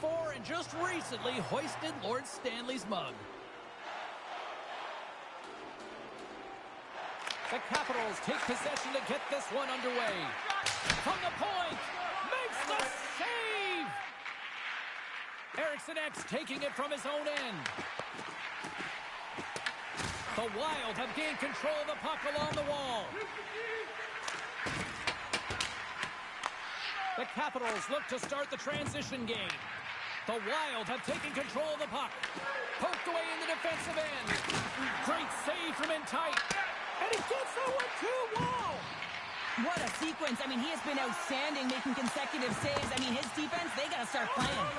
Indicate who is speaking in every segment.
Speaker 1: before and just recently hoisted Lord Stanley's mug. The Capitals take possession to get this one underway. From the point, makes the save! Eriksson Ek taking it from his own end. The Wild have gained control of the puck along the wall. The Capitals look to start the transition game. The Wild have taken control of the puck. Poked away in the defensive end. Great save from in tight. And he gets that one too. Wow!
Speaker 2: What a sequence. I mean, he has been outstanding making consecutive saves. I mean, his defense, they got to start playing.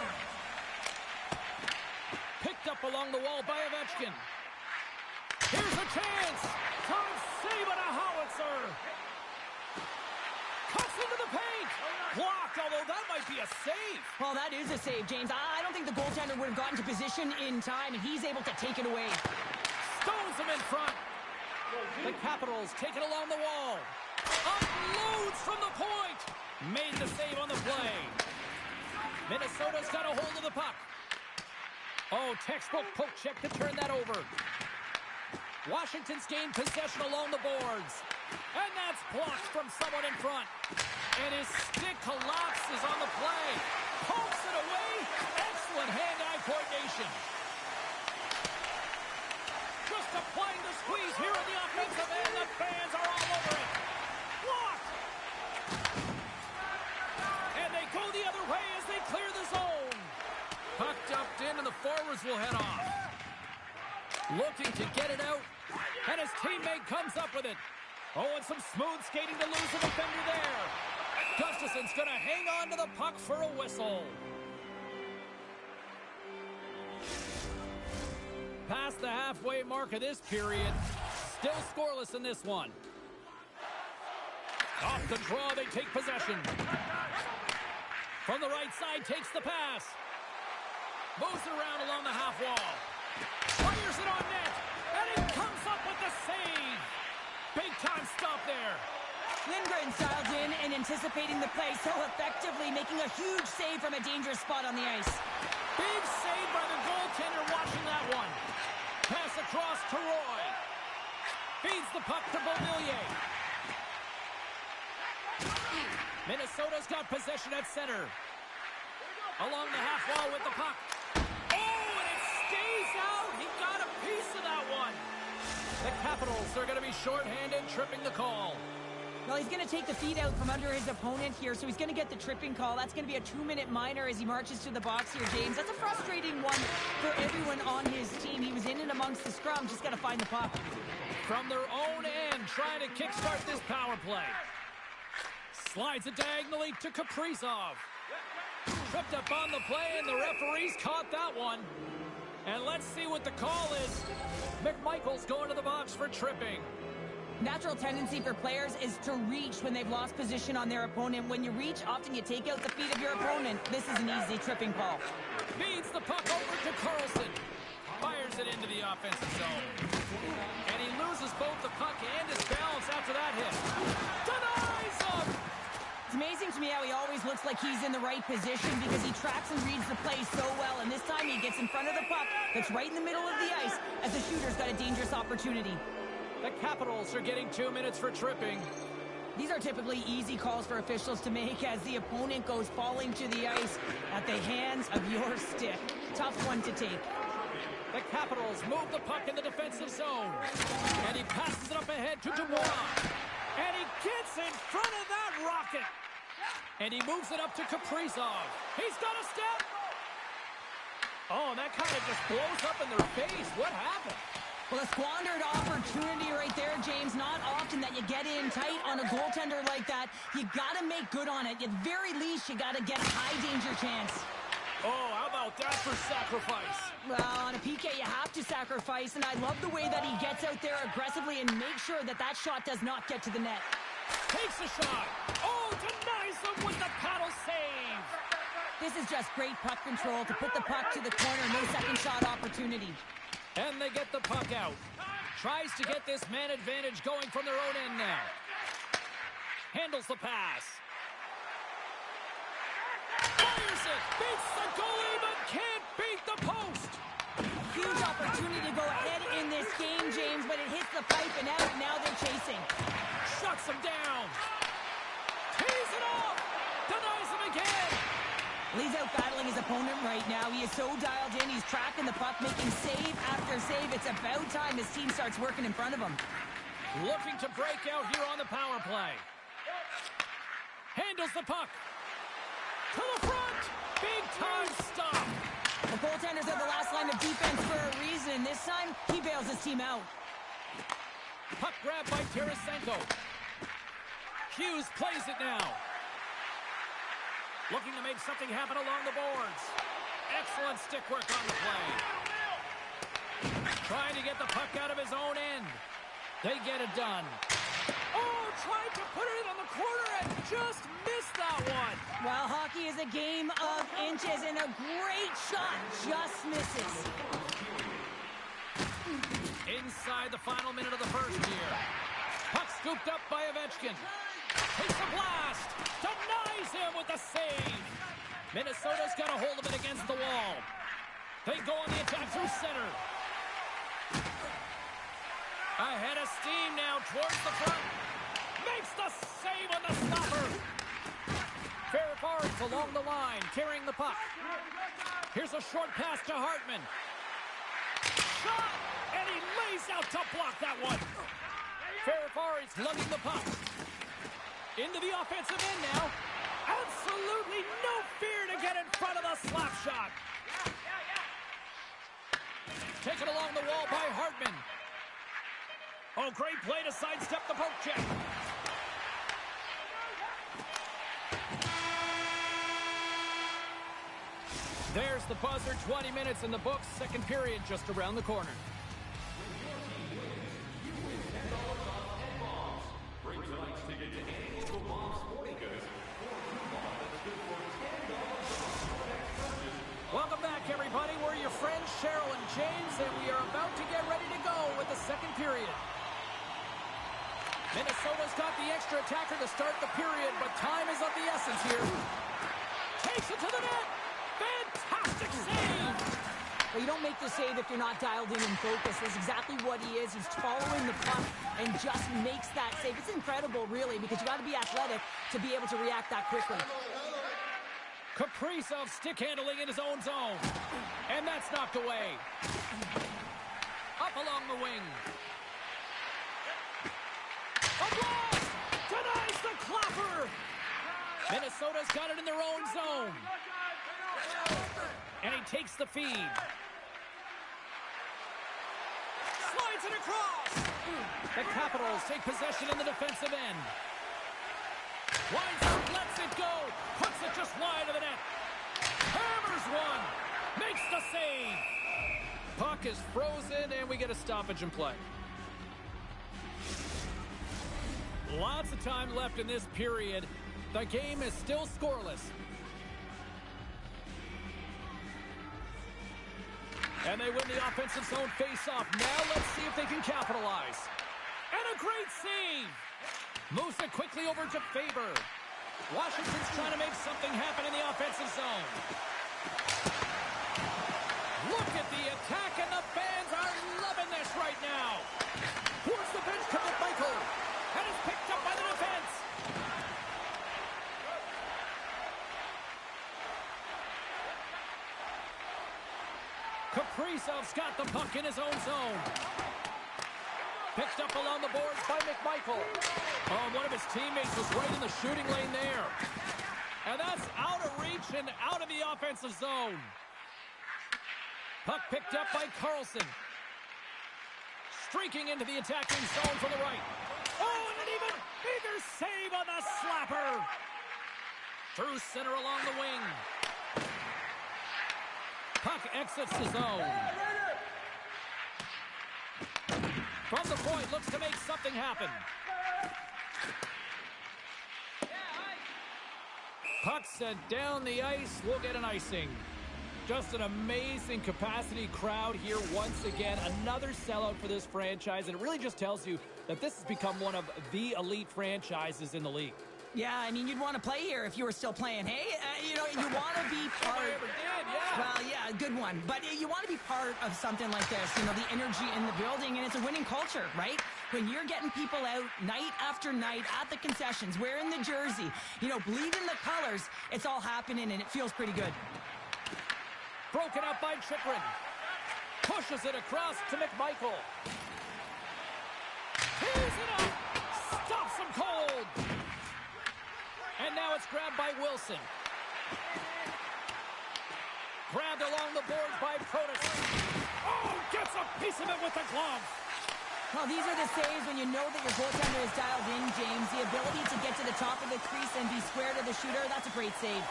Speaker 1: Picked up along the wall by Ovechkin. Here's a chance. Time save on a howitzer. Cuts into the paint. Blocked, although that might be a save.
Speaker 2: Well, that is a save, James. I don't think the goaltender would have gotten to position in time, and he's able to take it away.
Speaker 1: Stones him in front. The Capitals take it along the wall. Unloads from the point. Made the save on the play. Minnesota's got a hold of the puck. Oh, textbook poke check to turn that over. Washington's gained possession along the boards. And that's blocked from someone in front. And his stick collapses on the play. Pokes it away. Excellent hand-eye coordination. Just applying the squeeze here on the offensive end. The fans are all over it. Blocked. And they go the other way as they clear the zone. Puck dumped in and the forwards will head off. Looking to get it out. And his teammate comes up with it. Oh, and some smooth skating to lose a defender there. Gustafson's going to hang on to the puck for a whistle. Past the halfway mark of this period. Still scoreless in this one. Off the draw, they take possession. From the right side, takes the pass. Moves it around along the half wall. Fires it on net. And he comes up with the save. Big time stop there.
Speaker 2: Lindgren dialed in and anticipating the play so effectively, making a huge save from a dangerous spot on the ice.
Speaker 1: Big save by the goaltender watching that one. Pass across to Roy. Feeds the puck to Beauvillier. Minnesota's got possession at center. Along the half wall with the puck. Oh, and it stays out. He got a piece of that one. The Capitals are going to be shorthanded, tripping the call.
Speaker 2: Well, he's going to take the feet out from under his opponent here, so he's going to get the tripping call. That's going to be a 2-minute minor as he marches to the box here, James. That's a frustrating one for everyone on his team. He was in and amongst the scrum, just got to find the puck.
Speaker 1: From their own end, trying to kickstart this power play. Slides it diagonally to Kaprizov. Tripped up on the play, and the referees caught that one. And let's see what the call is. McMichael's going to the box for tripping.
Speaker 2: Natural tendency for players is to reach when they've lost position on their opponent. When you reach, often you take out the feet of your opponent. This is an easy tripping call.
Speaker 1: Feeds the puck over to Carlson. Fires it into the offensive zone. And he loses both the puck and his balance after that hit. Denies him!
Speaker 2: It's amazing to me how he always looks like he's in the right position because he tracks and reads the play so well. And this time he gets in front of the puck that's right in the middle of the ice as the shooter's got a dangerous opportunity.
Speaker 1: The Capitals are getting 2 minutes for tripping.
Speaker 2: These are typically easy calls for officials to make as the opponent goes falling to the ice at the hands of your stick. Tough one to take.
Speaker 1: The Capitals move the puck in the defensive zone. And he passes it up ahead to Dubois. And he gets in front of that rocket. And he moves it up to Kaprizov. He's got a step. Oh, and that kind of just blows up in their face. What happened?
Speaker 2: Well, a squandered opportunity right there, James. Not often that you get in tight on a goaltender like that. You got to make good on it. At the very least, you got to get a high-danger chance.
Speaker 1: Oh, how about that for sacrifice?
Speaker 2: Well, on a PK, you have to sacrifice, and I love the way that he gets out there aggressively and makes sure that that shot does not get to the net.
Speaker 1: Takes a shot. Oh, denies him with the paddle save.
Speaker 2: This is just great puck control to put the puck to the corner. No second shot opportunity.
Speaker 1: And they get the puck out. Tries to get this man advantage going from their own end now. Handles the pass. Fires it. Beats the goalie,
Speaker 2: Well, he's out battling his opponent right now. He is so dialed in. He's tracking the puck, making save after save. It's about time his team starts working in front of him.
Speaker 1: Looking to break out here on the power play. Handles the puck. To the front. Big time stop.
Speaker 2: The goaltenders are the last line of defense for a reason. This time, he bails his team out.
Speaker 1: Puck grab by Tarasenko. Hughes plays it now. Looking to make something happen along the boards. Excellent stick work on the play. Trying to get the puck out of his own end. They get it done. Oh, tried to put it in on the corner and just missed that one.
Speaker 2: Well, hockey is a game of inches, and a great shot just misses.
Speaker 1: Inside the final minute of the first here. Puck scooped up by Ovechkin. Takes a blast. Denies him with the save. Minnesota's got a hold of it against the wall. They go on the attack through center. Ahead of steam now towards the front. Makes the save on the stopper. Ferraris along the line, carrying the puck. Here's a short pass to Hartman. Shot! And he lays out to block that one. Ferraris lugging the puck. Into the offensive end now. Absolutely no fear to get in front of the slap shot. Taken along the wall by Hartman. Oh, great play to sidestep the poke check. There's the buzzer. 20 minutes in the books. Second period just around the corner. Welcome back, everybody. We're your friends, Cheryl and James, and we are about to get ready to go with the second period. Minnesota's got the extra attacker to start the period, but time is of the essence here. Takes it to the net. Fantastic save.
Speaker 2: Well, you don't make the save if you're not dialed in and focused. That's exactly what he is. He's following the puck and just makes that save. It's incredible, really, because you got to be athletic to be able to react that quickly.
Speaker 1: Kaprizov stick handling in his own zone. And that's knocked away. Up along the wing. A blast! Denies the clapper! Minnesota's got it in their own zone. And he takes the feed. Slides it across. The Capitals take possession in the defensive end. Winds up, lets it go. Puts it just wide of the net. Hammers one. Makes the save. Puck is frozen, and we get a stoppage in play. Lots of time left in this period. The game is still scoreless. And they win the offensive zone face-off. Now let's see if they can capitalize. And a great save. Moves it quickly over to Faber. Washington's trying to make something happen in the offensive zone. Look at the attack, and the fans are loving this right now. Towards the bench comes Michael. And it's picked up by the defense. Kaprizov's got the puck in his own zone. Picked up along the boards by McMichael. Oh, one of his teammates was right in the shooting lane there. And that's out of reach and out of the offensive zone. Puck picked up by Carlson. Streaking into the attacking zone from the right. Oh, and an even bigger save on the slapper. Through center along the wing. Puck exits the zone. From the point, looks to make something happen. Puck sent down the ice. We'll get an icing. Just an amazing capacity crowd here once again. Another sellout for this franchise, and it really just tells you that this has become one of the elite franchises in the league.
Speaker 2: Yeah, I mean, you'd want to play here if you were still playing. Hey, you want to be part.
Speaker 1: I ever did, yeah.
Speaker 2: Well, yeah, good one. But you want to be part of something like this. You know, the energy in the building, and it's a winning culture, right? when you're getting people out night after night at the concessions, wearing the jersey, you know, bleeding the colors, it's all happening, and it feels pretty good.
Speaker 1: Broken up by Chychrun. Pushes it across to McMichael. Tees it up. Stops him cold. And now it's grabbed by Wilson. Grabbed along the boards by Protas. Oh, gets a piece of it with the glove.
Speaker 2: Well, these are the saves when you know that your goaltender is dialed in, James. The ability to get to the top of the crease and be square to the shooter, that's a great save.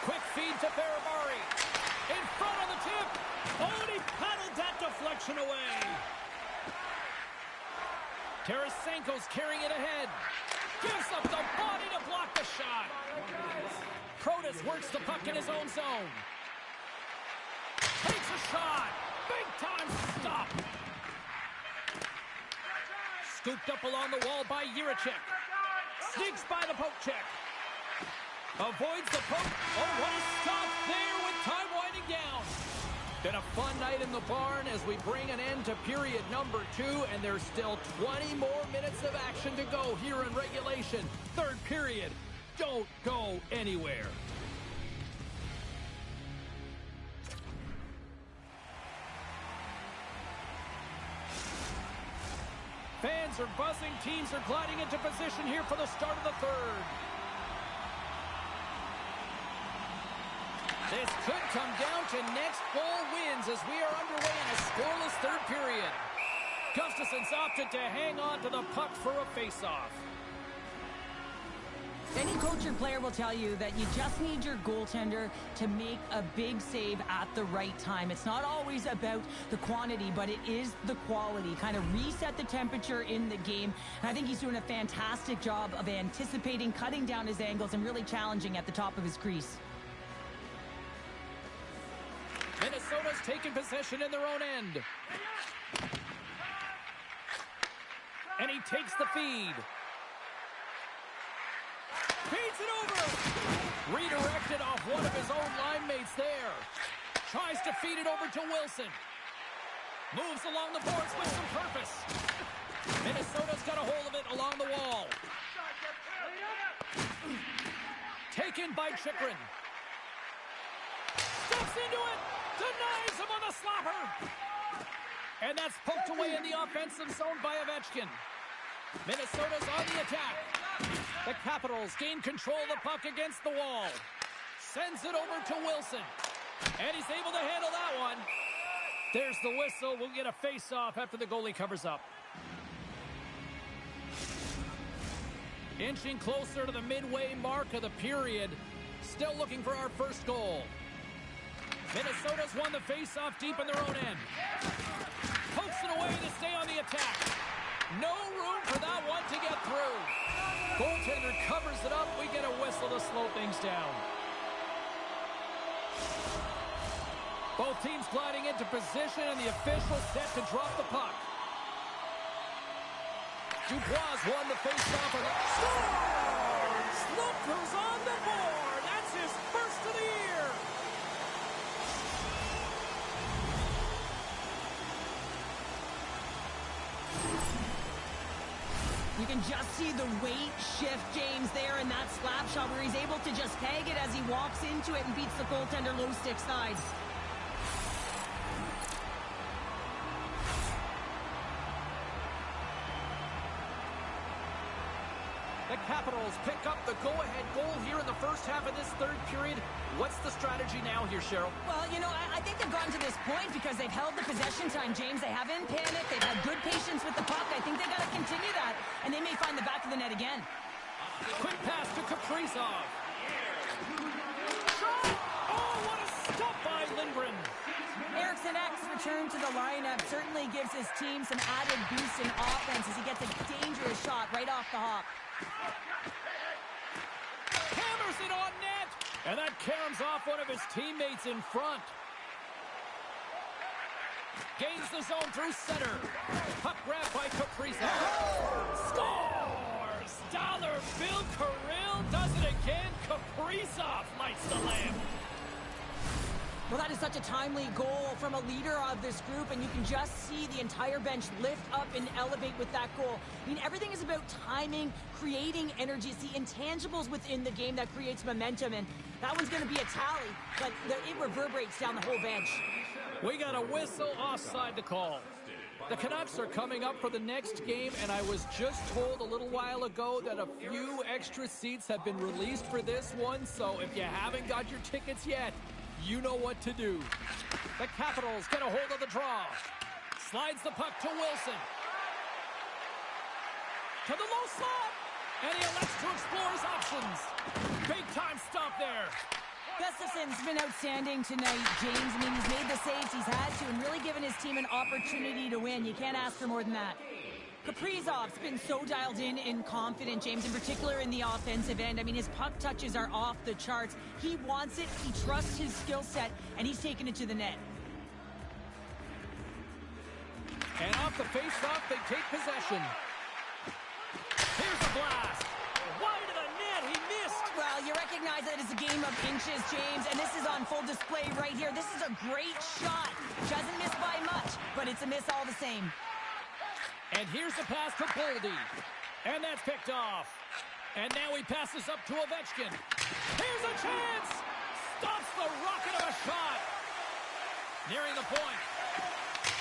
Speaker 1: Quick feed to Barabari. In front on the tip. Oh, and he paddled that deflection away. Tarasenko's carrying it ahead. Gives up the body to block the shot. Protas works the puck in his own zone. Takes a shot. Big time stop. Scooped up along the wall by Jiricek. Sneaks by the poke check. Avoids the poke. Oh, what a stop there with time winding down. Been a fun night in the barn as we bring an end to period number 2, and there's still 20 more minutes of action to go here in regulation. Third period. Don't go anywhere. Fans are buzzing. Teams are gliding into position here for the start of the third. This could come down to next goal wins as we are underway in a scoreless third period. Gustafson's opted to hang on to the puck for a face-off.
Speaker 2: Any coach or player will tell you that you just need your goaltender to make a big save at the right time. It's not always about the quantity, but it is the quality. Kind of reset the temperature in the game. And I think he's doing a fantastic job of anticipating, cutting down his angles, and really challenging at the top of his crease.
Speaker 1: Minnesota's taken possession in their own end. And he takes the feed. Feeds it over. Redirected off one of his own line mates there. Tries to feed it over to Wilson. Moves along the boards with some purpose. Minnesota's got a hold of it along the wall. Taken by Chychrun. Steps into it. Denies him on the slapper. And that's poked away in the offensive zone by Ovechkin. Minnesota's on the attack. The Capitals gain control of the puck against the wall. Sends it over to Wilson. And he's able to handle that one. There's the whistle. We'll get a face-off after the goalie covers up. Inching closer to the midway mark of the period. Still looking for our first goal. Minnesota's won the face-off deep in their own end. Pokes it away to stay on the attack. No room for that one to get through. Goaltender covers it up. We get a whistle to slow things down. Both teams gliding into position, and the official set to drop the puck. Dubois won the face-off and scores! Lundqvist's on the board. That's his first of the year.
Speaker 2: You can just see the weight shift, James, there in that slap shot where he's able to just tag it as he walks into it and beats the goaltender low stick sides.
Speaker 1: The Capitals pick up the go-ahead goal here in the first half of this third period. What's the strategy now here, Cheryl?
Speaker 2: Well, you know, I think they've gotten to this point because they've held the possession time, James. They haven't panicked. They've had good patience with the puck. I think they've got to continue that, and they may find the back of the net again.
Speaker 1: Quick pass to Kaprizov. Oh, what a stop by Lindgren.
Speaker 2: Eriksson Ek's return to the lineup certainly gives his team some added boost in offense as he gets a dangerous shot right off the hop.
Speaker 1: Hammers it on net, and that caroms off one of his teammates in front. Gains the zone through center. Puck grabbed by Kaprizov. Scores! Dollar Bill Kirill does it again. Kaprizov lights the lamp.
Speaker 2: Well, that is such a timely goal from a leader of this group, and you can just see the entire bench lift up and elevate with that goal. I mean, everything is about timing, creating energy. It's the intangibles within the game that creates momentum, and that one's going to be a tally, but it reverberates down the whole bench.
Speaker 1: We got a whistle offside to call. The Canucks are coming up for the next game, and I was just told a little while ago that a few extra seats have been released for this one, so if you haven't got your tickets yet, you know what to do. The Capitals get a hold of the draw. Slides the puck to Wilson. To the low slot. And he elects to explore his options. Big time stop there.
Speaker 2: Gustafson's been outstanding tonight, James. I mean, he's made the saves he's had to and really given his team an opportunity to win. You can't ask for more than that. Kaprizov's been so dialed in and confident, James, in particular in the offensive end. I mean, his puck touches are off the charts. He wants it, he trusts his skill set, and he's taking it to the net.
Speaker 1: And off the face-off, they take possession. Here's a blast. Wide of the net, he missed.
Speaker 2: Well, you recognize that it's a game of inches, James, and this is on full display right here. This is a great shot. Doesn't miss by much, but it's a miss all the same.
Speaker 1: And here's the pass to Boldy. And that's picked off. And now he passes up to Ovechkin. Here's a chance! Stops the rocket of a shot. Nearing the point.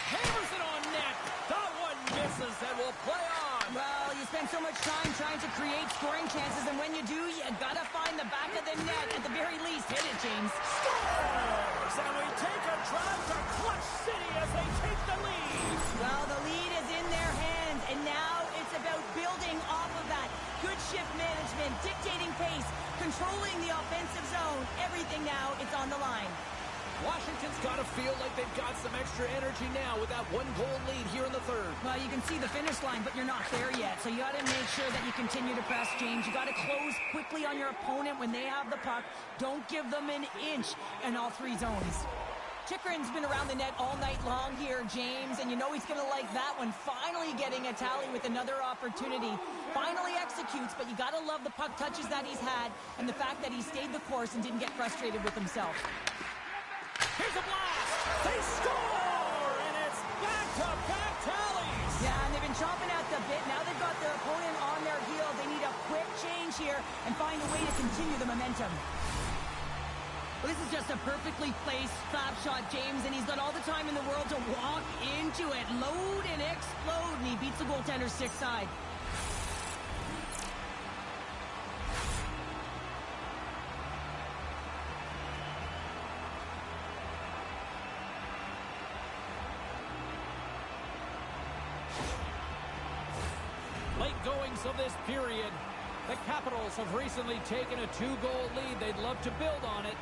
Speaker 1: Hammers it on net. That one misses and will play on.
Speaker 2: Well, you spend so much time trying to create scoring chances, and when you do, you gotta find the back of the net. At the very least, hit it, James.
Speaker 1: Scores! And we take a drive to Clutch City as they take the lead.
Speaker 2: Well, the lead is in their hands, and now it's about building off of that. Good shift management, dictating pace, controlling the offensive zone. Everything now, it's on the line.
Speaker 1: Washington's got to feel like they've got some extra energy now with that one-goal lead here in the third.
Speaker 2: Well, you can see the finish line, but you're not there yet. So you got to make sure that you continue to press, James. You got to close quickly on your opponent when they have the puck. Don't give them an inch in all three zones. Chikrin's been around the net all night long here, James, and you know he's going to like that one. Finally getting a tally with another opportunity. Finally executes, but you got to love the puck touches that he's had and the fact that he stayed the course and didn't get frustrated with himself.
Speaker 1: Here's a blast! They score! And it's back-to-back tallies!
Speaker 2: Yeah, and they've been chomping at the bit. Now they've got their opponent on their heels. They need a quick change here and find a way to continue the momentum. Well, this is just a perfectly placed slap shot, James, and he's got all the time in the world to walk into it, load and explode, and he beats the goaltender's stick side.
Speaker 1: Late goings of this period. The Capitals have recently taken a 2-goal lead. They'd love to build on it.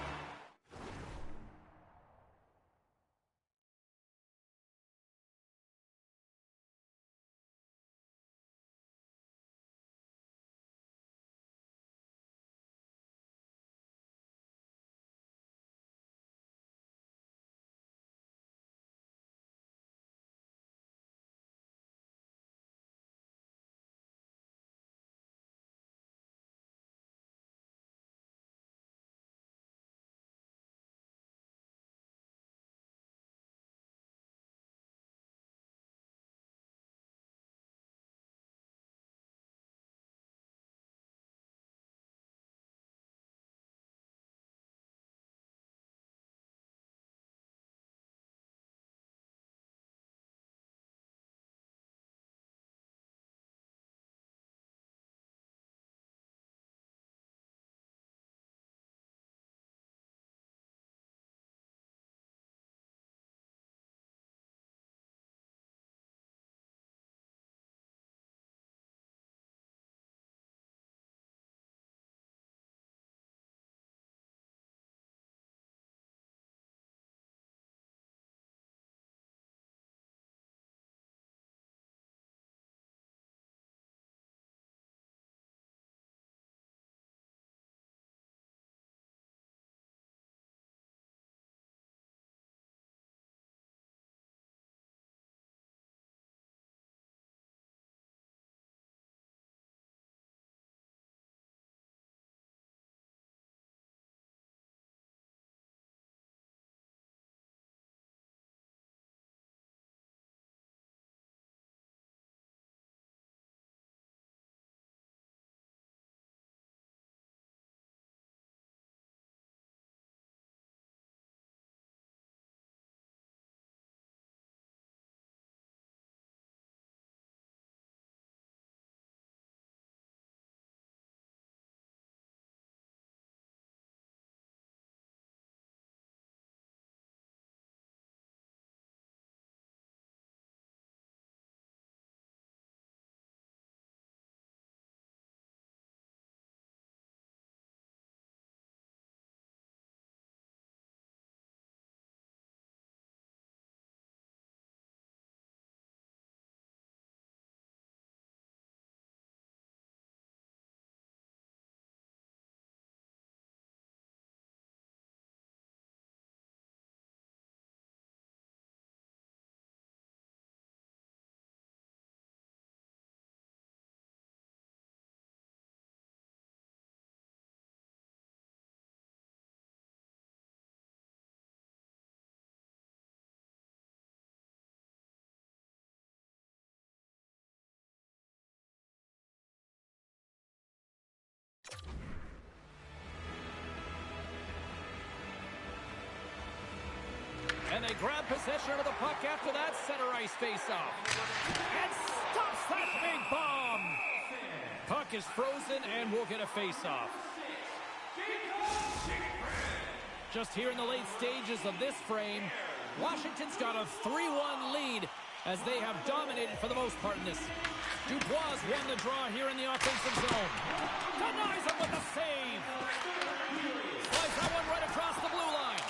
Speaker 1: And they grab possession of the puck after that center ice faceoff. And stops that big bomb. Puck is frozen and we'll get a faceoff. Just here in the late stages of this frame, Washington's got a 3-1 lead as they have dominated for the most part in this. Dubois won the draw here in the offensive zone. Denies him with a save. Slides that one right across the blue line.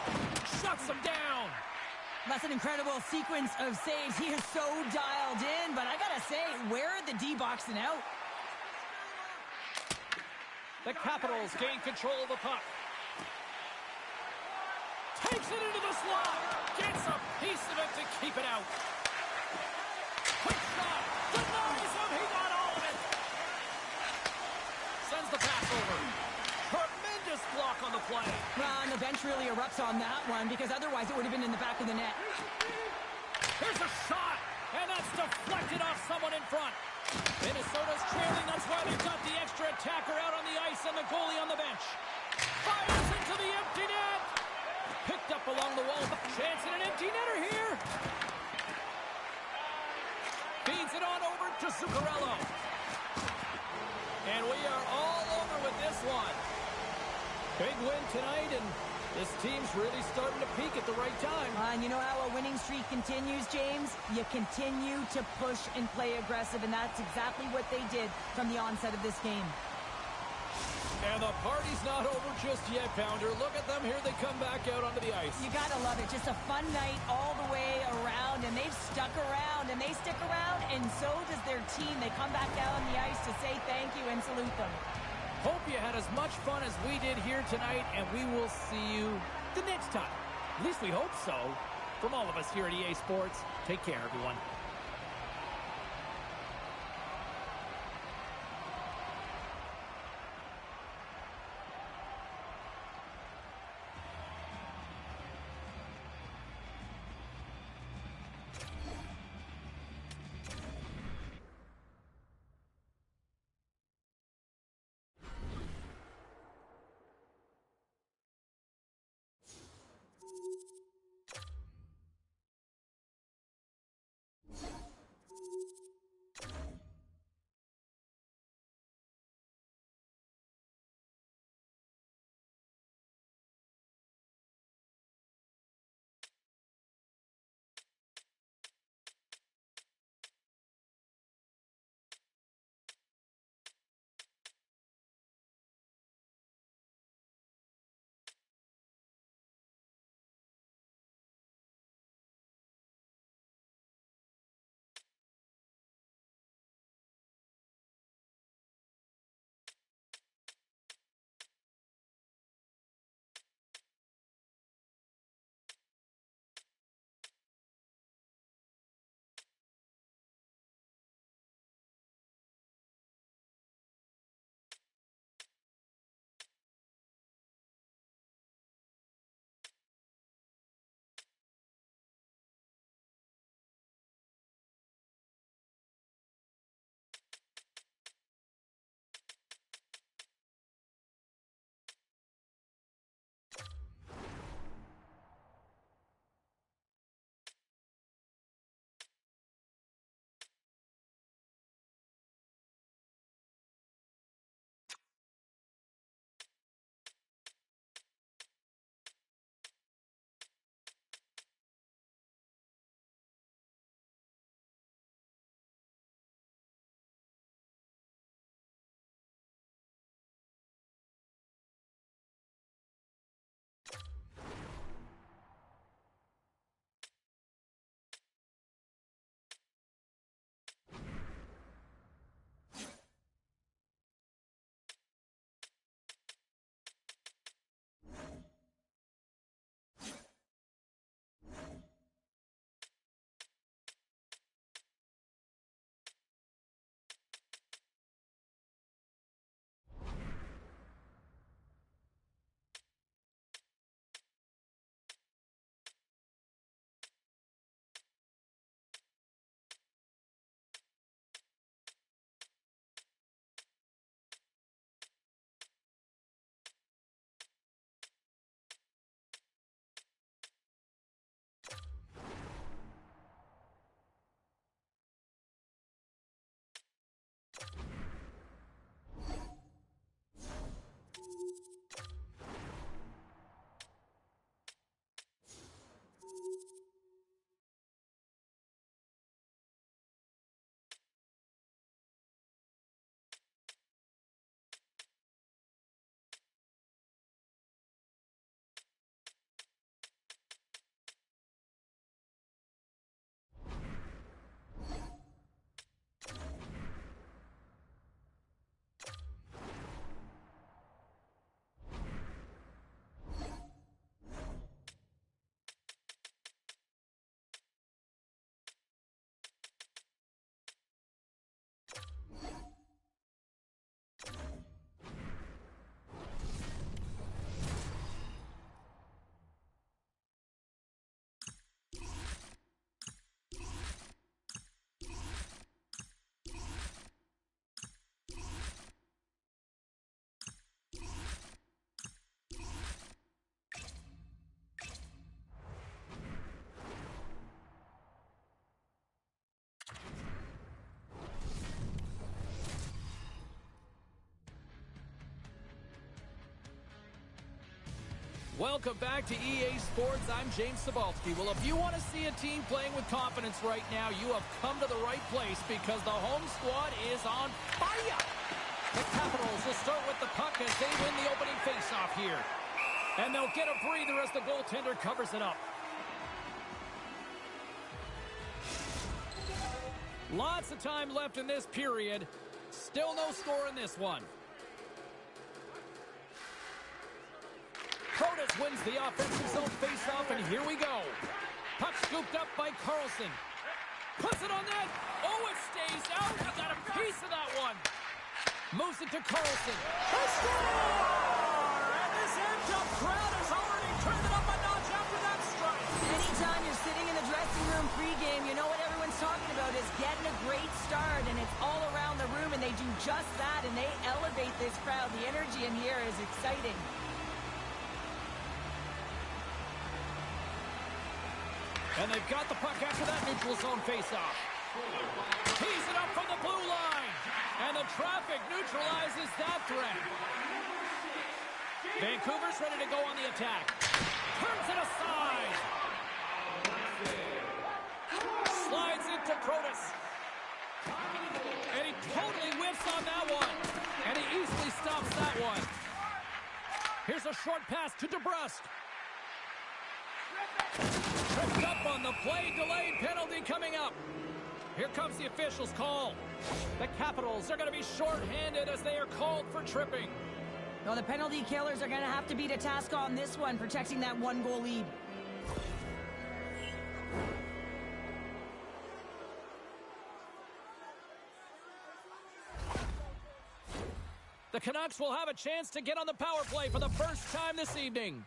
Speaker 1: Shuts him down.
Speaker 2: That's an incredible sequence of saves. He is so dialed in, but I gotta say, where are the D-boxing out?
Speaker 1: The Capitals gain control of the puck. Takes it into the slot. Gets a piece of it to keep it out. Quick shot. Denies him. He got all of it. Sends the pass over. Tremendous block on the play.
Speaker 2: Well, and the bench really erupts on that one because otherwise it would have been in the back of the net.
Speaker 1: Here's a shot. And that's deflected off someone in front. Minnesota's trailing. That's why they've got the extra attacker out on the ice and the goalie on the bench. Fires into the empty net. Picked up along the wall. Chance at an empty netter here. Feeds it on over to Zuccarello. And we are all over with this one. Big win tonight, and this team's really starting to peak at the right time.
Speaker 2: And you know how a winning streak continues, James? You continue to push and play aggressive, and that's exactly what they did from the onset of this game.
Speaker 1: And the party's not over just yet, Pounder. Look at them. Here they come back out onto the ice.
Speaker 2: You got to love it. Just a fun night all the way around, and they've stuck around, and they stick around, and so does their team. They come back down on the ice to say thank you and salute them.
Speaker 1: Hope you had as much fun as we did here tonight, and we will see you the next time. At least we hope so. From all of us here at EA Sports, take care, everyone. Welcome back to EA Sports. I'm James Cebulski. Well, if you want to see a team playing with confidence right now, you have come to the right place because the home squad is on fire. The Capitals will start with the puck as they win the opening faceoff here. And they'll get a breather as the goaltender covers it up. Lots of time left in this period. Still no score in this one. Protas wins the offensive zone faceoff, and here we go. Puck scooped up by Carlson. Puts it on net. Oh, it stays out. He got a piece of that one. Moves it to Carlson. A score! And this amped-up crowd has already turned it up a notch after that strike.
Speaker 2: Anytime you're sitting in the dressing room pregame, you know what everyone's talking about is getting a great start, and it's all around the room, and they do just that, and they elevate this crowd. The energy in here is exciting.
Speaker 1: And they've got the puck after that neutral zone faceoff. Tees it up from the blue line. And the traffic neutralizes that threat. Vancouver's ready to go on the attack. Turns it aside. Slides into Protas. And he totally whiffs on that one. And he easily stops that one. Here's a short pass to DeBrusque. Tripped up on the play, delayed penalty coming up. Here comes the official's call. The Capitals are going to be shorthanded as they are called for tripping.
Speaker 2: Well, the penalty killers are going to have to beat a task on this one, protecting that one-goal lead.
Speaker 1: The Canucks will have a chance to get on the power play for the first time this evening.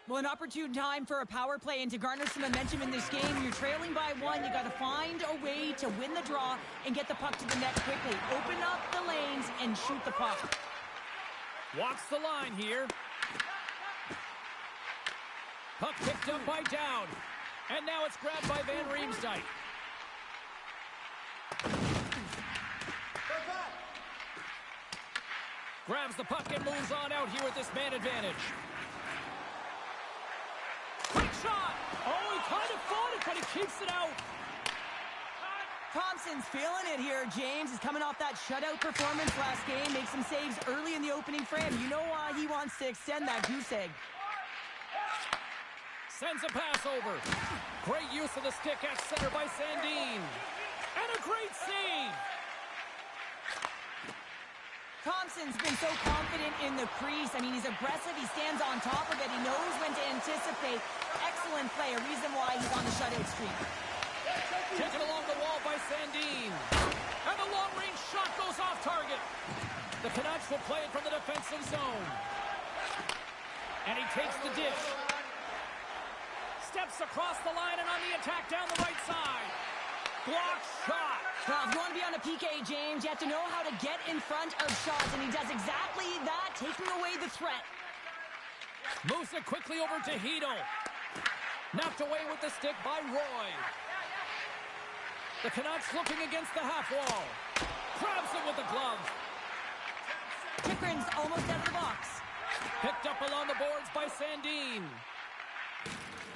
Speaker 2: Well, an opportune time for a power play and to garner some momentum in this game. You're trailing by one. You got to find a way to win the draw and get the puck to the net quickly. Open up the lanes and shoot the puck.
Speaker 1: Walks the line here. Puck picked up by Dowd. And now it's grabbed by Van Riemsdyk. Grabs the puck and moves on out here with this man advantage. Quick shot! Oh, he kind of fought it, but he keeps it out.
Speaker 2: Thompson's feeling it here, James. He's coming off that shutout performance last game. Makes some saves early in the opening frame. You know why he wants to extend that goose egg.
Speaker 1: Sends a pass over. Great use of the stick at center by Sandin. And a great save.
Speaker 2: Thompson's been so confident in the crease. I mean, he's aggressive. He stands on top of it. He knows when to anticipate. Excellent play. A reason why he's on the shutout streak.
Speaker 1: Taken along the wall by Sandin. And the long-range shot goes off target. The Canucks will play it from the defensive zone. And he takes the dish. Steps across the line and on the attack down the right side. Block shot.
Speaker 2: Well, if you want to be on a PK, James, you have to know how to get in front of shots, and he does exactly that, taking away the threat.
Speaker 1: Moves it quickly over to Hito. Knocked away with the stick by Roy. The Canucks looking against the half wall. Grabs it with the glove.
Speaker 2: Chikrin's almost out of the box.
Speaker 1: Picked up along the boards by Sandin.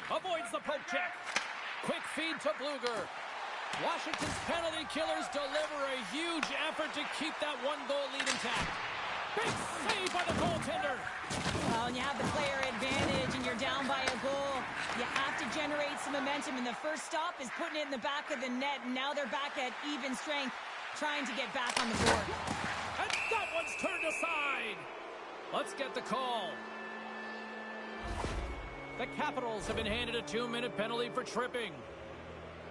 Speaker 1: Avoids the poke check. Quick feed to Bluger. Washington's penalty killers deliver a huge effort to keep that one-goal lead intact. Big save by the goaltender.
Speaker 2: Well, and you have the player advantage and you're down by a goal. You have to generate some momentum, and the first stop is putting it in the back of the net, and now they're back at even strength, trying to get back on the board.
Speaker 1: And that one's turned aside. Let's get the call. The Capitals have been handed a 2-minute penalty for tripping.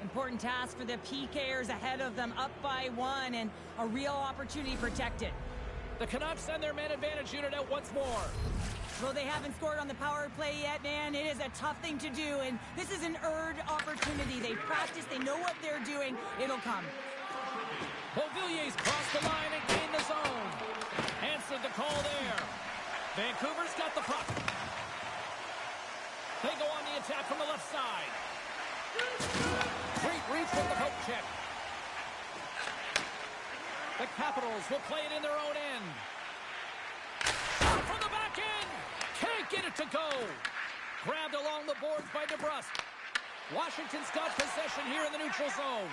Speaker 2: Important task for the PKers ahead of them, up by one, and a real opportunity protected.
Speaker 1: The Canucks send their man advantage unit out once more.
Speaker 2: Well, they haven't scored on the power play yet, man. It is a tough thing to do, and this is an earned opportunity. They practice, they know what they're doing. It'll come.
Speaker 1: Beauvillier's crossed the line and gained the zone. Answered the call there. Vancouver's got the puck. They go on the attack from the left side. Great reach with the poke check. The Capitals will play it in their own end. Shot from the back end. Can't get it to go. Grabbed along the boards by DeBrusque. Washington's got possession here in the neutral zone.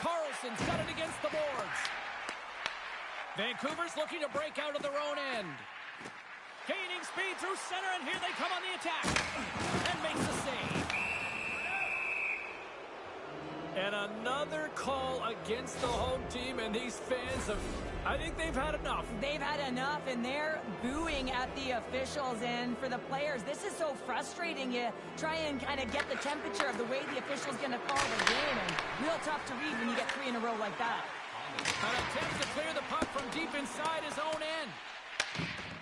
Speaker 1: Carlson's got it against the boards. Vancouver's looking to break out of their own end. Gaining speed through center, and here they come on the attack. And makes the save. And another call against the home team, and these fans I think they've had enough.
Speaker 2: They've had enough, and they're booing at the officials. And for the players, this is so frustrating. You try and kind of get the temperature of the way the official's going to call the game, and real tough to read when you get 3 in a row like that.
Speaker 1: An attempt to clear the puck from deep inside his own end.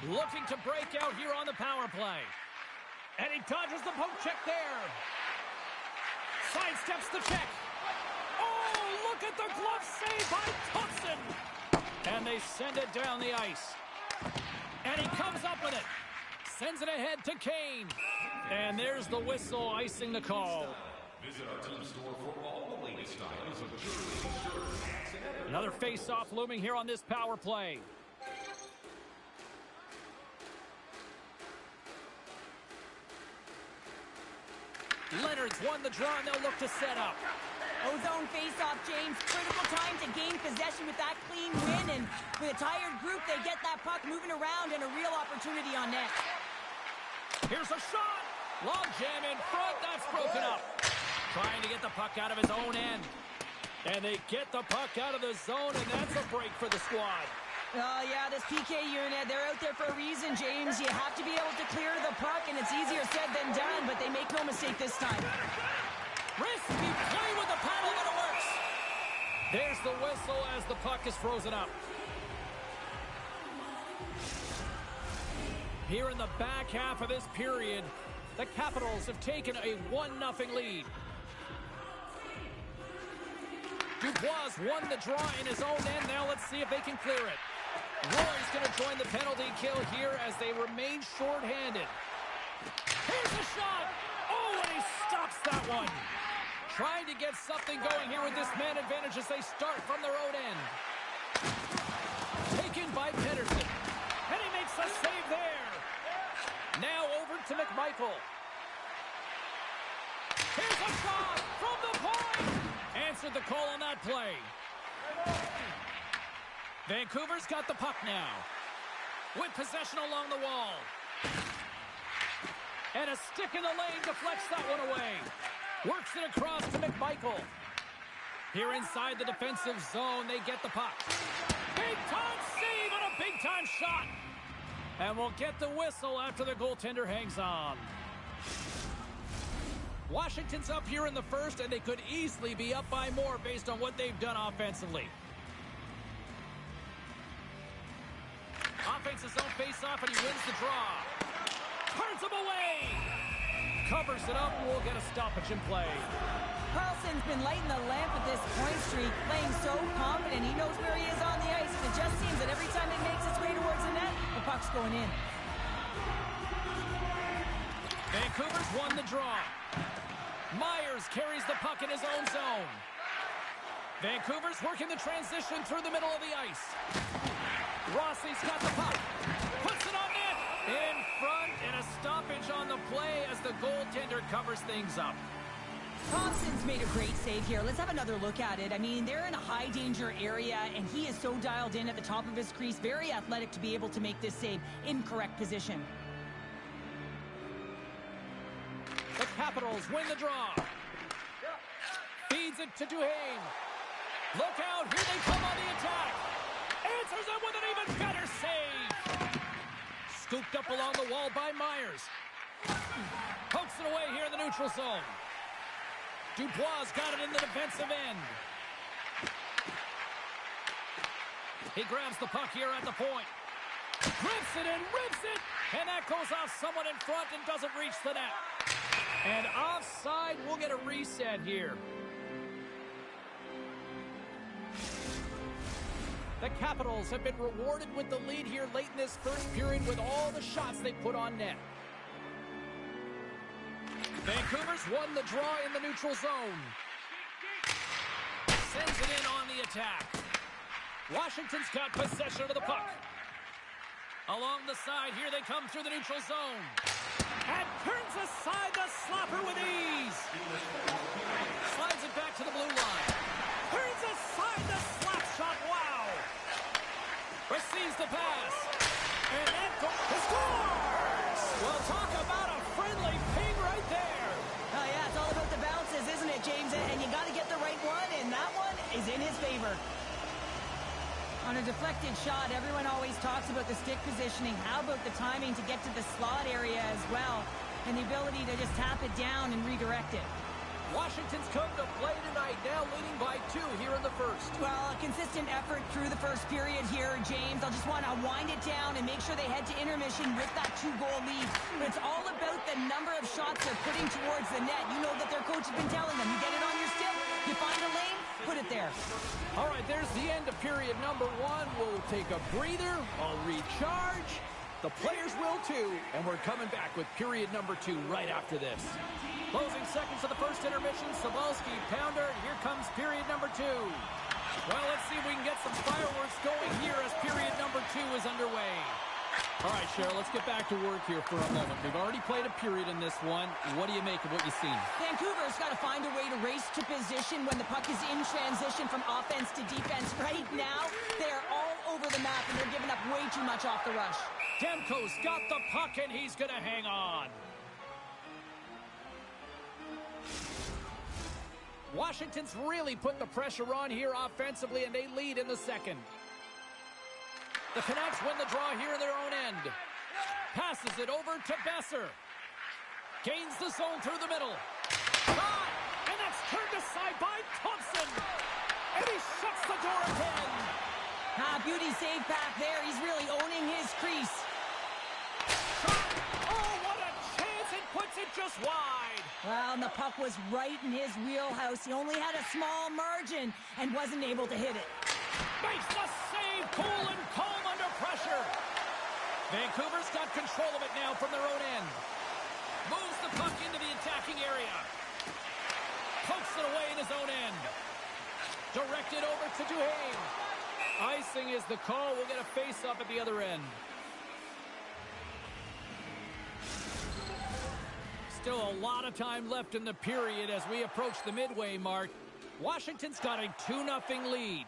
Speaker 1: Looking to break out here on the power play. And he dodges the poke check there. Sidesteps the check. Oh, look at the glove save by Thompson. And they send it down the ice. And he comes up with it. Sends it ahead to Kane. And there's the whistle icing the call.
Speaker 3: Visit our team store for all the latest styles of jerseys, shirts, hats, and
Speaker 1: Another face-off looming here on this power play. Leonard's won the draw, and they'll look to set up.
Speaker 2: Ozone face-off, James. Critical time to gain possession with that clean win. And with a tired group, they get that puck moving around and a real opportunity on net.
Speaker 1: Here's a shot. Long jam in front. That's broken up. Trying to get the puck out of his own end. And they get the puck out of the zone, and that's a break for the squad.
Speaker 2: Oh, yeah, this PK unit, they're out there for a reason, James. You have to be able to clear the puck, and it's easier said than done, but they make no mistake this time.
Speaker 1: Risky play with the paddle, but it works. There's the whistle as the puck is frozen up. Here in the back half of this period, the Capitals have taken a 1-0 lead. Dubois won the draw in his own end. Now let's see if they can clear it. Roy's going to join the penalty kill here as they remain shorthanded. Here's a shot. Oh, and he stops that one. Trying to get something going here with this man advantage as they start from their own end. Taken by Pedersen. And he makes a save there. Now over to McMichael. Here's a shot from the point. Answered the call on that play. Vancouver's got the puck now. With possession along the wall. And a stick in the lane deflects that one away. Works it across to McMichael. Here inside the defensive zone, they get the puck. Big-time save and a big-time shot. And we'll get the whistle after the goaltender hangs on. Washington's up here in the first, and they could easily be up by more based on what they've done offensively. Offense his own face-off, and he wins the draw. Turns him away. Covers it up, and we'll get a stoppage in play.
Speaker 2: Carlson's been lighting the lamp with this point streak, playing so confident. He knows where he is on the ice, and it just seems that every time it makes its way towards the net, the puck's going in.
Speaker 1: Vancouver's won the draw. Myers carries the puck in his own zone. Vancouver's working the transition through the middle of the ice. Rossi's got the puck. Puts it on net. In front, and a stoppage on the play as the goaltender covers things up.
Speaker 2: Thompson's made a great save here. Let's have another look at it. I mean, they're in a high-danger area, and he is so dialed in at the top of his crease. Very athletic to be able to make this save in correct position.
Speaker 1: The Capitals win the draw. Feeds it to Duhaime. Look out, here they come on the attack. Answers it with an even better save. Scooped up along the wall by Myers. Pokes it away here in the neutral zone. Dubois got it in the defensive end. He grabs the puck here at the point. Rips it and rips it. And that goes off someone in front and doesn't reach the net. And offside, we'll get a reset here. The Capitals have been rewarded with the lead here late in this first period with all the shots they put on net. Vancouver's won the draw in the neutral zone. Sends it in on the attack. Washington's got possession of the puck. Along the side, here they come through the neutral zone. Puts aside the slapper with ease. Slides it back to the blue line. Turns aside the slap shot. Wow. Receives the pass. And that scores! Well, talk about a friendly ping right there.
Speaker 2: Oh, yeah, it's all about the bounces, isn't it, James? And you got to get the right one, and that one is in his favor. On a deflected shot, everyone always talks about the stick positioning. How about the timing to get to the slot area as well, and the ability to just tap it down and redirect it?
Speaker 1: Washington's come to play tonight, now leading by 2 here in the first.
Speaker 2: Well, a consistent effort through the first period here, James. I'll just want to wind it down and make sure they head to intermission with that 2-goal lead. But it's all about the number of shots they're putting towards the net. You know that their coach has been telling them, you get it on your stick, you find a lane, put it there.
Speaker 1: All right, there's the end of period number 1. We'll take a breather. I'll recharge. The players will too. And we're coming back with period number 2 right after this. Closing seconds of the first intermission. Cebulski, pounder. Here comes period number 2. Well, let's see if we can get some fireworks going here as period number 2 is underway. All right, Cheryl, let's get back to work here for a moment. We've already played a period in this one. What do you make of what you've seen?
Speaker 2: Vancouver's got to find a way to race to position when the puck is in transition from offense to defense. Right now, they are all over the map, and they're giving up way too much off the rush.
Speaker 1: Demko's got the puck, and he's going to hang on. Washington's really put the pressure on here offensively, and they lead in the second. The Canucks win the draw here in their own end. Passes it over to Besser. Gains the zone through the middle. Shot! And that's turned aside by Thompson. And he shuts the door again.
Speaker 2: Beauty save back there. He's really owning his crease.
Speaker 1: Shot! Oh, what a chance! It puts it just wide.
Speaker 2: Well, and the puck was right in his wheelhouse. He only had a small margin and wasn't able to hit it.
Speaker 1: Makes the save. Cool and calm under pressure. Vancouver's got control of it now from their own end. Moves the puck into the attacking area. Pokes it away in his own end. Directed over to Duhaime. Icing is the call. We'll get a face-up at the other end. Still a lot of time left in the period as we approach the midway mark. Washington's got a 2-0 lead.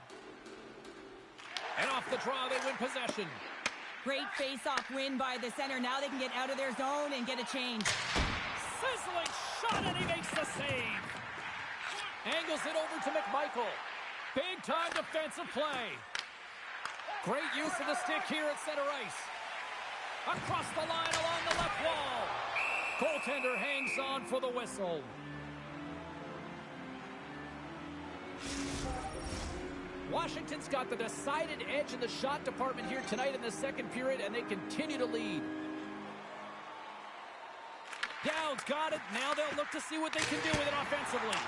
Speaker 1: And off the draw, they win possession.
Speaker 2: Great face-off win by the center. Now they can get out of their zone and get a change.
Speaker 1: Sizzling shot, and he makes the save. Angles it over to McMichael. Big-time defensive play. Great use of the stick here at center ice. Across the line along the left wall. Goaltender hangs on for the whistle. Washington's got the decided edge in the shot department here tonight in the second period, and they continue to lead. Dowd's got it. Now they'll look to see what they can do with it offensively.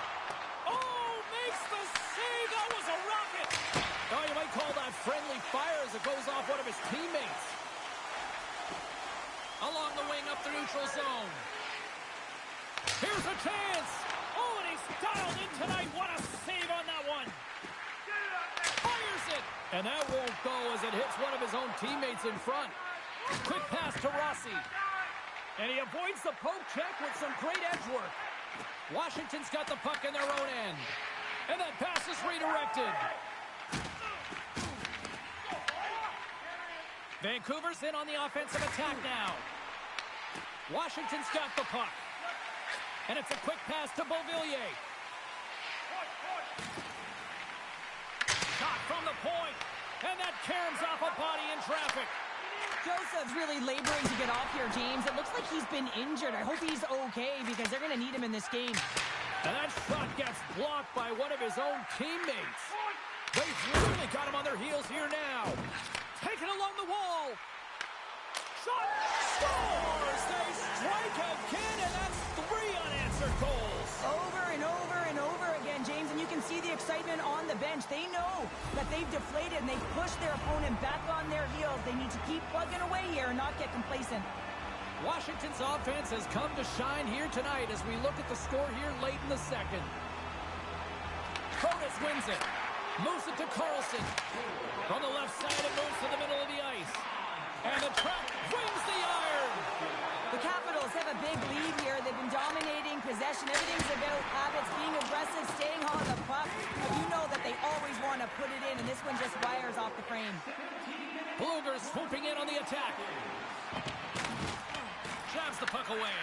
Speaker 1: Oh, makes the save. That was a rocket. Oh, you might call that friendly fire as it goes off one of his teammates. Along the wing up the neutral zone. Here's a chance. Oh, and he's dialed in tonight. What a save on that one. Fires it. And that won't go as it hits one of his own teammates in front. Quick pass to Rossi. And he avoids the poke check with some great edge work. Washington's got the puck in their own end. And that pass is redirected. Vancouver's in on the offensive attack now. Washington's got the puck. And it's a quick pass to Beauvillier. Shot from the point. And that caroms off a body in traffic.
Speaker 2: Joseph's really laboring to get off here, James. It looks like he's been injured. I hope he's okay because they're going to need him in this game.
Speaker 1: And that shot gets blocked by one of his own teammates. They've really got him on their heels here now. Taken along the wall. Shot. Scores. They strike again, and that's 3 unanswered goals.
Speaker 2: Over and over and over again, James, and you can see the excitement on the bench. They know that they've deflated and they've pushed their opponent back on their heels. They need to keep plugging away here and not get complacent.
Speaker 1: Washington's offense has come to shine here tonight as we look at the score here late in the second. Protas wins it. Moves it to Carlson. From the left side, it moves to the middle of the ice. And the trap wins the iron.
Speaker 2: The Capitals have a big lead here. They've been dominating possession. Everything's about habits, being aggressive, staying on the puck. But you know that they always want to put it in, and this one just wires off the frame.
Speaker 1: Bluger swooping in on the attack. Jabs the puck away.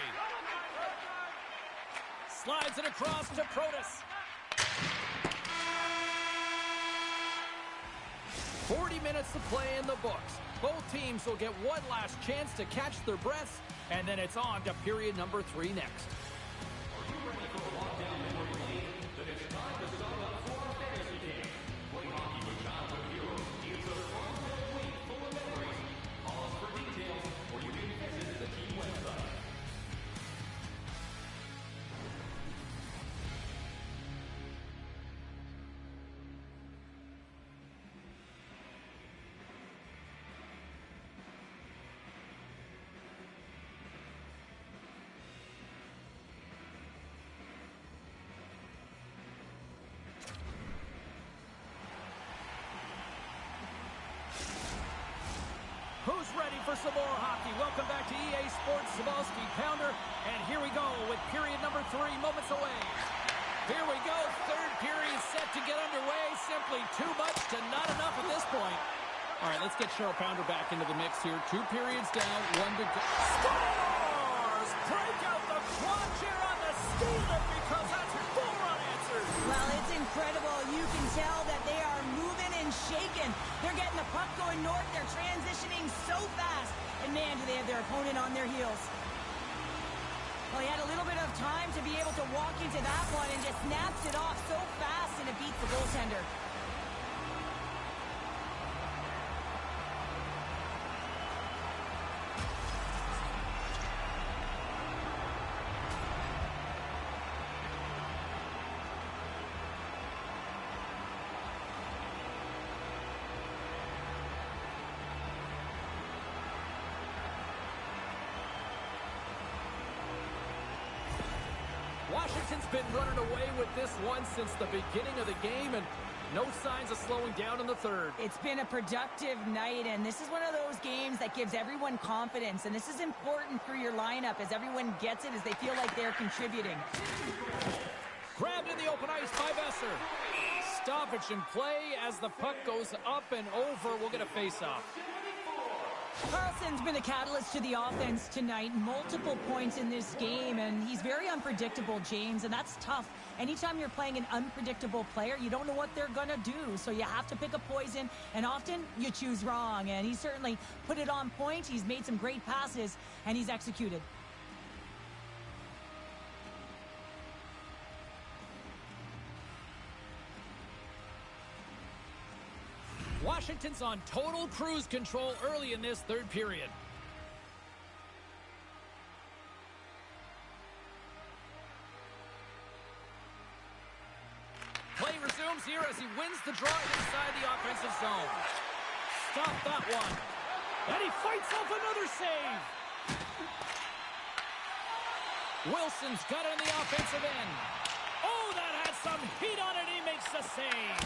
Speaker 1: Slides it across to Protas. 40 minutes to play in the books. Both teams will get one last chance to catch their breaths, and then it's on to period number 3 next. Who's ready for some more hockey? Welcome back to EA Sports Zabalski Pounder. And here we go with period number 3, moments away. Here we go, third period set to get underway. Simply too much to not enough at this point. All right, let's get Cheryl Pounder back into the mix here. 2 periods down, 1 to go. Scores! Break out the clutch here on the stealer because that's 4 unanswered.
Speaker 2: Well, it's incredible. You can tell that they are moving and shaking. They're getting the puck going north. They're transitioning so fast. And man, do they have their opponent on their heels. Well, he had a little bit of time to be able to walk into that one and just snaps it off so fast, and it beats the goaltender.
Speaker 1: Washington's been running away with this one since the beginning of the game, and no signs of slowing down in the third.
Speaker 2: It's been a productive night, and this is one of those games that gives everyone confidence, and this is important for your lineup as everyone gets it, as they feel like they're contributing.
Speaker 1: Grabbed in the open ice by Besser. Stoppage in play as the puck goes up and over. We'll get a face-off.
Speaker 2: Carlson's been the catalyst to the offense tonight. Multiple points in this game, and he's very unpredictable, James, and that's tough. Anytime you're playing an unpredictable player, you don't know what they're going to do, so you have to pick a poison, and often you choose wrong, and he certainly put it on point. He's made some great passes, and he's executed.
Speaker 1: Washington's on total cruise control early in this third period. Play resumes here as he wins the draw inside the offensive zone. Stop that one. And he fights off another save. Wilson's got it in the offensive end. Oh, that had some heat on it. He makes the save.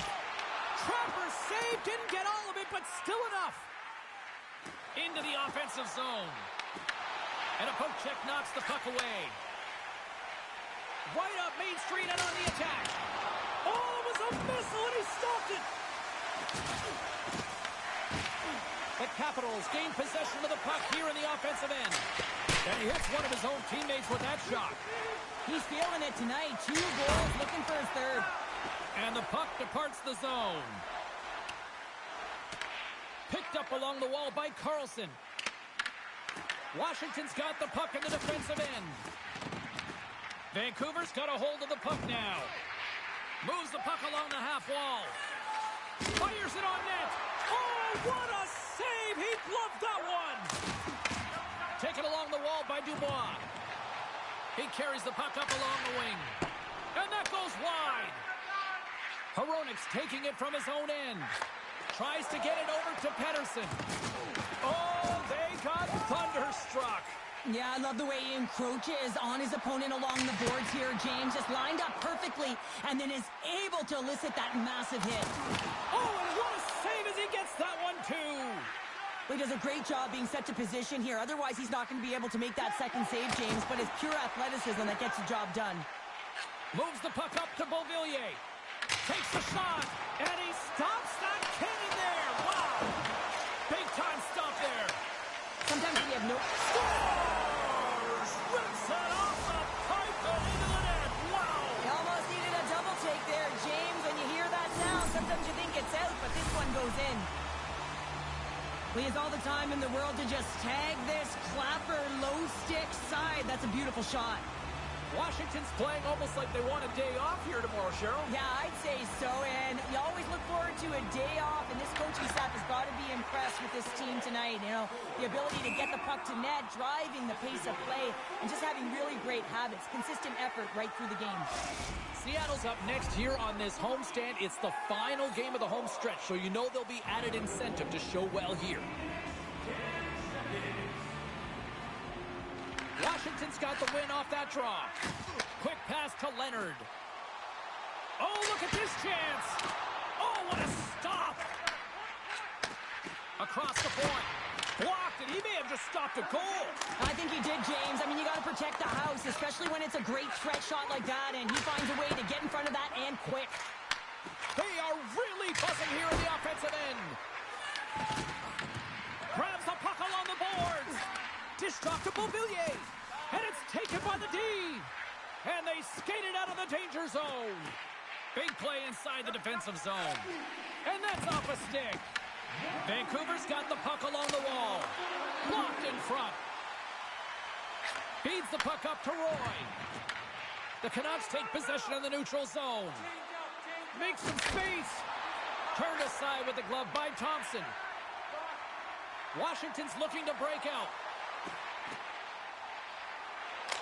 Speaker 1: Trapper's save, didn't get all of it, but still enough. Into the offensive zone. And a poke check knocks the puck away. Right up Main Street and on the attack. Oh, it was a missile and he stopped it. The Capitals gain possession of the puck here in the offensive end. And he hits one of his own teammates with that shot.
Speaker 2: He's feeling it tonight. 2 goals, looking for his third.
Speaker 1: And the puck departs the zone. Picked up along the wall by Carlson. Washington's got the puck in the defensive end. Vancouver's got a hold of the puck now. Moves the puck along the half wall. Fires it on net. Oh, what a save! He bluffed that one. Taken along the wall by Dubois. He carries the puck up along the wing. And that goes wide. Hronik's taking it from his own end. Tries to get it over to Pettersson. Oh, they got thunderstruck.
Speaker 2: Yeah, I love the way he encroaches on his opponent along the boards here, James. Just lined up perfectly and then is able to elicit that massive hit.
Speaker 1: Oh, and what a save as he gets that one, too.
Speaker 2: Well, he does a great job being set to position here. Otherwise, he's not going to be able to make that second save, James, but it's pure athleticism that gets the job done.
Speaker 1: Moves the puck up to Beauvillier. Takes the shot, and he stops that cannon there. Wow! Big-time stop there.
Speaker 2: Sometimes we have no...
Speaker 1: Scores! Rips it off the pipe and into the net. Wow!
Speaker 2: He almost needed a double take there, James. When you hear that sound, sometimes you think it's out, but this one goes in. He has all the time in the world to just tag this Clapper low stick side. That's a beautiful shot.
Speaker 1: Washington's playing almost like they want a day off here tomorrow, Cheryl.
Speaker 2: Yeah, I'd say so, and you always look forward to a day off, and this coaching staff has got to be impressed with this team tonight. You know, the ability to get the puck to net, driving the pace of play, and just having really great habits, consistent effort right through the game.
Speaker 1: Seattle's up next here on this homestand. It's the final game of the home stretch, so you know there'll be added incentive to show well here. Washington's got the win off that draw. Quick pass to Leonard. Oh, look at this chance. Oh, what a stop. Across the point. Blocked, and he may have just stopped a goal.
Speaker 2: I think he did, James. I mean, you got to protect the house, especially when it's a great threat shot like that, and he finds a way to get in front of that and quick.
Speaker 1: They are really buzzing here in the offensive end. Grabs the puck along the boards. Dished off to Beauvillier. And it's taken by the D. And they skate it out of the danger zone. Big play inside the defensive zone. And that's off a stick. Vancouver's got the puck along the wall. Blocked in front. Feeds the puck up to Roy. The Canucks take possession in the neutral zone. Makes some space. Turned aside with the glove by Thompson. Washington's looking to break out.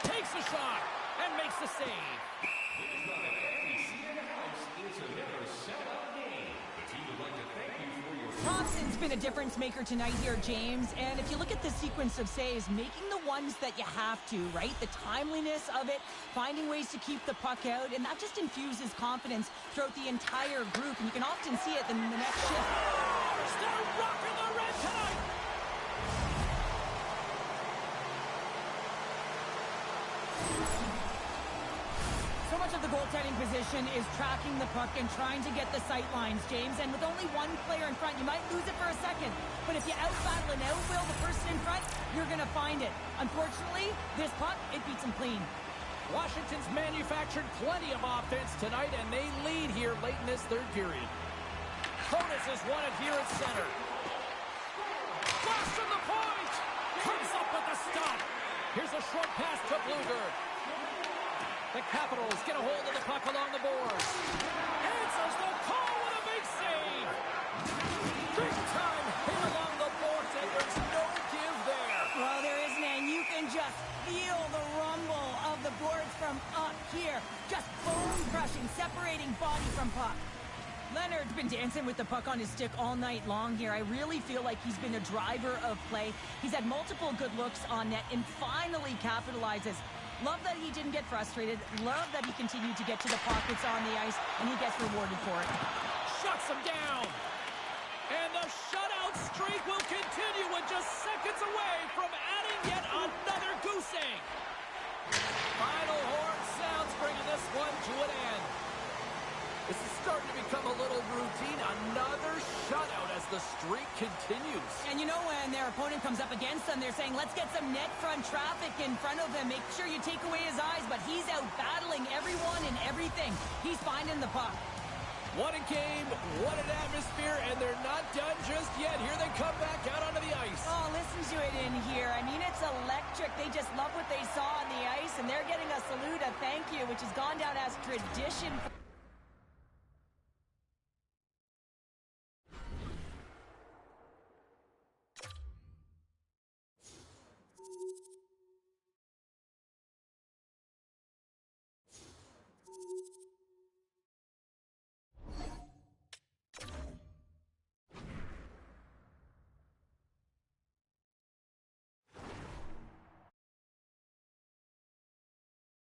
Speaker 1: Takes a shot and makes the save.
Speaker 2: Thompson's been a difference maker tonight here, James. And if you look at the sequence of saves, making the ones that you have to, right? The timeliness of it, finding ways to keep the puck out, and that just infuses confidence throughout the entire group. And you can often see it in the next shift.
Speaker 1: They're rocking the red tonight.
Speaker 2: So much of the goaltending position is tracking the puck and trying to get the sight lines, James. And with only one player in front, you might lose it for a second. But if you out-battle and out-will the person in front, you're going to find it. Unfortunately, this puck, it beats him clean.
Speaker 1: Washington's manufactured plenty of offense tonight, and they lead here late in this third period. Protas has won it here at center. Flash from the point! Comes up with the stop. Here's a short pass to Bluger. The Capitals get a hold of the puck along the boards. Answers the call with a big save. Big time hit along the boards, and there's no give there.
Speaker 2: Well, there isn't, and you can just feel the rumble of the boards from up here. Just bone-crushing, separating body from puck. Leonard's been dancing with the puck on his stick all night long here. I really feel like he's been a driver of play. He's had multiple good looks on net and finally capitalizes. Love that he didn't get frustrated. Love that he continued to get to the pockets on the ice, and he gets rewarded for it.
Speaker 1: Shuts him down. And the shutout streak will continue with just seconds away from adding yet another goose egg. Final horn sounds, bringing this one to an end. This is starting to become a little routine. Another shutout as the streak continues.
Speaker 2: And you know, when their opponent comes up against them, they're saying, let's get some net front traffic in front of him. Make sure you take away his eyes, but he's out battling everyone and everything. He's finding the puck.
Speaker 1: What a game, what an atmosphere, and they're not done just yet. Here they come back out onto the ice.
Speaker 2: Oh, listen to it in here. I mean, it's electric. They just love what they saw on the ice, and they're getting a salute, a thank you, which has gone down as tradition.